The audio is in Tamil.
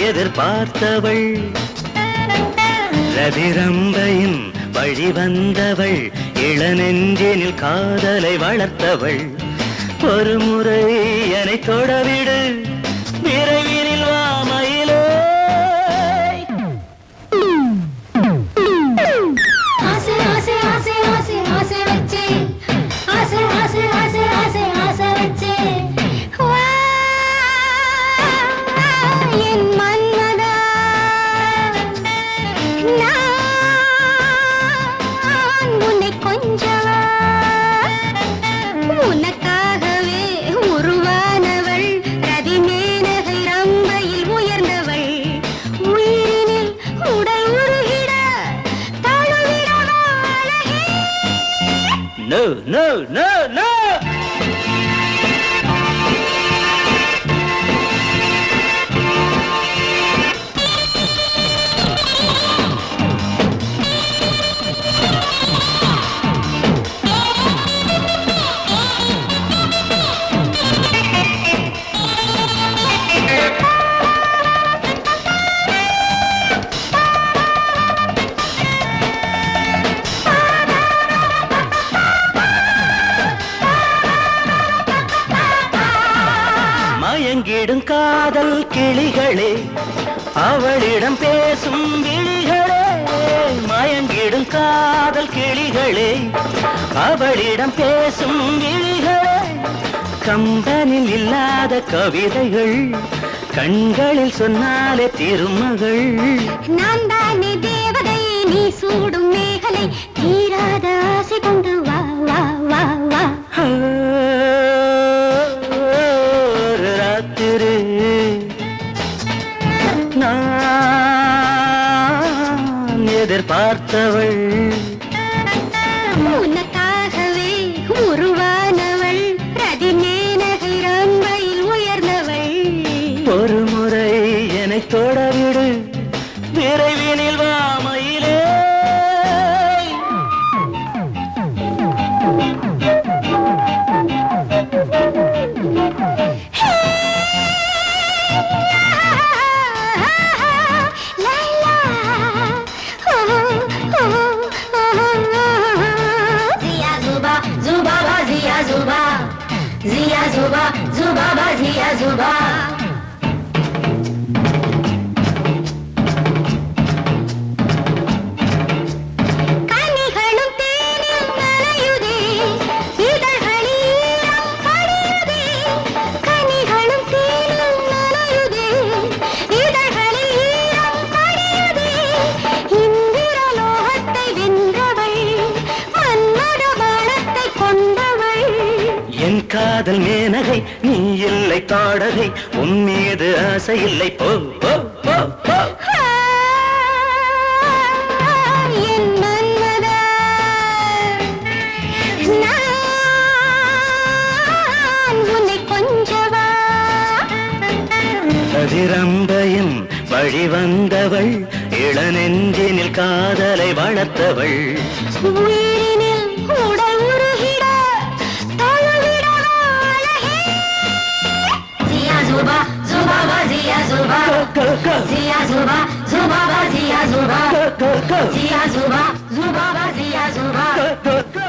எதிர்பார்த்தவள் ரதிரம்பையின் வழி வந்தவள் இளநெஞ்சினில் காதலை வளர்த்தவள் ஒரு முறை என்னை தொடவிடு விரைவினில் வாமையிலே ஆசை ஆசை ஆசை ஆசை ஆசை வச்சே ஆசை ஆசை ஆசை ஆசை ஆசை வச்சே என் மன்மதா நான் உன்னை கொஞ்சவா உனக்காகவே உருவானவள் ரதிமேனகை ரம்பையில் உயர்ந்தவள் உயிரினில் உடல் உருகிட தழுவிடவா அழகே No, no, no, no! மயங்கிடும் காதல் கிளிகளே அவளிடம் பேசும் விழிகளே மயங்கிடும் காதல் கிளிகளே அவளிடம் பேசும் விழிகளே கம்பனில் இல்லாத கவிதைகள் கண்களில் சொன்னாலே திருமகள் நான் தானே தேவதை நீ சூடும் மேகலை தீராத ஆசை கொண்டு வா வா வா வா ஒரு ராத்திரி நான் எதிர்பார்த்தவள் உனக்காகவே உருவானவள் ரதிமேனகை ரம்பையில் உயர்ந்தவள் ஒரு முறை என்னை தொடவிடு விரைவினில் வாமையிலே Zia zuba, zuba ba zia zuba. கனிகளும் தேனில் நனையுதே இதழ்களில் ஈரம் படியுதே கனிகளும் தேனில் நனையுதே இதழ்களில் ஈரம் படியுதே இந்திரலோகத்தை வென்றவள் மன்மத பாணத்தை கொண்டவள் என் காதல் மேனகை நீ இல்லை தாடகை உன் மீது ஆசை இல்லை போ போ போ போ என் மன்மதா நான் உன்னை கொஞ்சவா அதிரம்பையும் வழி வந்தவள் இளநெஞ்சினில் காதலை வளர்த்தவள் உயிரினில் உடல் உருகிட தழுவிடவா அழகே Zia zuba, zuba ba zia zuba. Go, go, go. Zia zuba, zuba ba zia zuba. Go, go, go. Zia zuba, zuba